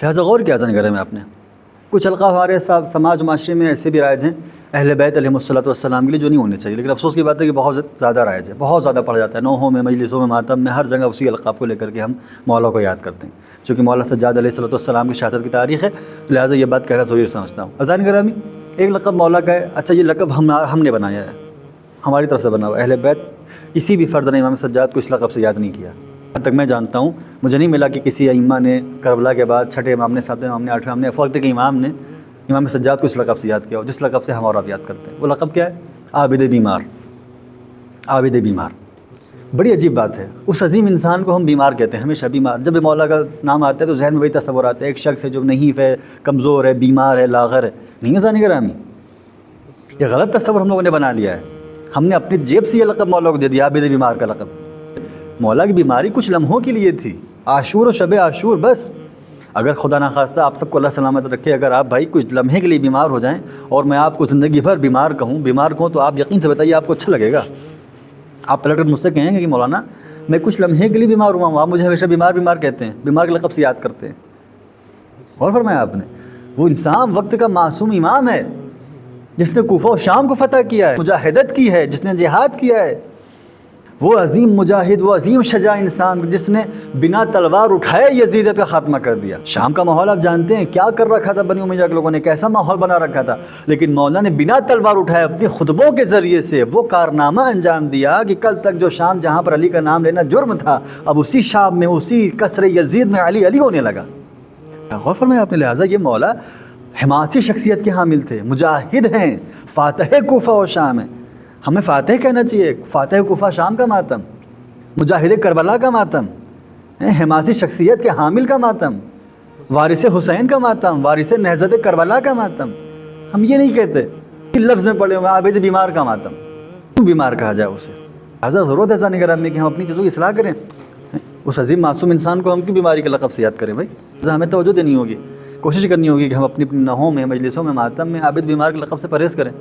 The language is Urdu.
لہٰذا غور کیا اذان گرہ میں آپ نے کچھ القاب ہمارے سماج معاشرے میں ایسے بھی رائج ہیں اہل بیت علیہم الصلوۃ والسلام کے لیے جو نہیں ہونے چاہیے، لیکن افسوس کی بات ہے کہ بہت زیادہ رائج ہے، بہت زیادہ پڑھا جاتا ہے، نوحوں میں، مجلسوں میں، ماتم میں، ہر جگہ اسی القاب کو لے کر کے ہم مولا کو یاد کرتے ہیں۔ چونکہ مولا سجاد علیہ الصلوۃ والسلام کی شہادت کی تاریخ ہے، لہٰذا یہ بات کہنا ضروری سمجھتا ہوں۔ اذان گرامی ایک لقب مولا کا ہے، اچھا یہ لقب ہم نے بنایا ہے، ہماری طرف سے بنا ہوا، اہل بیت کسی بھی فرد نے امام سجاد کو اس لقب سے یاد نہیں کیا۔ جہاں تک میں جانتا ہوں مجھے نہیں ملا کہ کسی ائمہ نے کربلا کے بعد چھٹے امام نے، ساتویں امام نے، آٹھویں امام نے، وقت کے امام نے امام سجاد کو اس لقب سے یاد کیا ہو جس لقب سے ہم اور آپ یاد کرتے ہیں۔ وہ لقب کیا ہے؟ عابد بیمار۔ عابد بیمار بڑی عجیب بات ہے، اس عظیم انسان کو ہم بیمار کہتے ہیں، ہمیشہ بیمار۔ جب بھی مولا کا نام آتا ہے تو ذہن میں وہی تصور آتا ہے، ایک شخص ہے جو نحیف ہے، کمزور ہے، بیمار ہے، لاغر ہے۔ نہیں ہے اذان گرامی، یہ غلط تصور ہم لوگوں نے بنا لیا ہے، ہم نے اپنی جیب سے یہ لقب مولا کو دے دیا، عابد بیمار کا لقب۔ مولا کی بیماری کچھ لمحوں کے لیے تھی، عاشور و شب عاشور بس۔ اگر خدا نخواستہ آپ سب کو اللہ سلامت رکھے، اگر آپ بھائی کچھ لمحے کے لیے بیمار ہو جائیں اور میں آپ کو زندگی بھر بیمار کہوں تو آپ یقین سے بتائیے آپ کو اچھا لگے گا؟ آپ پلٹ کر مجھ سے کہیں گے کہ مولانا میں کچھ لمحے کے لیے بیمار ہوا ہوں، آپ مجھے ہمیشہ بیمار کہتے ہیں، بیمار کے لقب سے یاد کرتے ہیں۔ غور فرمایا آپ نے، وہ انسان وقت کا معصوم امام ہے جس نے کوفہ و شام کو فتح کیا ہے، مجاہدت کی ہے، جس نے جہاد کیا ہے، وہ عظیم مجاہد، وہ عظیم شجاع انسان جس نے بنا تلوار اٹھائے یزیدیت کا خاتمہ کر دیا۔ شام کا ماحول آپ جانتے ہیں کیا کر رکھا تھا بنی امیہ کے لوگوں نے، کیسا ماحول بنا رکھا تھا، لیکن مولا نے بنا تلوار اٹھائے اپنے خطبوں کے ذریعے سے وہ کارنامہ انجام دیا کہ کل تک جو شام جہاں پر علی کا نام لینا جرم تھا، اب اسی شام میں، اسی قصر یزید میں علی علی ہونے لگا۔ غور فرمایا آپ نے، لہٰذا یہ مولا حماسی شخصیت کے حامل تھے، مجاہد ہیں، فاتح کوفہ و شام ہیں۔ ہمیں فاتح کہنا چاہیے، فاتح کوفہ شام کا ماتم، مجاہد کربلا کا ماتم، حماسی شخصیت کے حامل کا ماتم، وارث حسین کا ماتم، وارث نہضت کربلا کا ماتم۔ ہم یہ نہیں کہتے کہ لفظ میں پڑھے ہوئے عابد بیمار کا ماتم، کیوں بیمار کہا جائے اسے؟ لہٰذا ضرورت ہے اذان گرامی کہ ہم اپنی چیزوں کی اصلاح کریں، اس عظیم معصوم انسان کو ہم کیوں بیماری کے لقب سے یاد کریں؟ بھائی ہمیں توجہ دینی ہوگی، کوشش کرنی ہوگی کہ ہم اپنی نحوں میں، مجلسوں میں، ماتم میں عابد بیمار کے لقب سے پرہیز کریں۔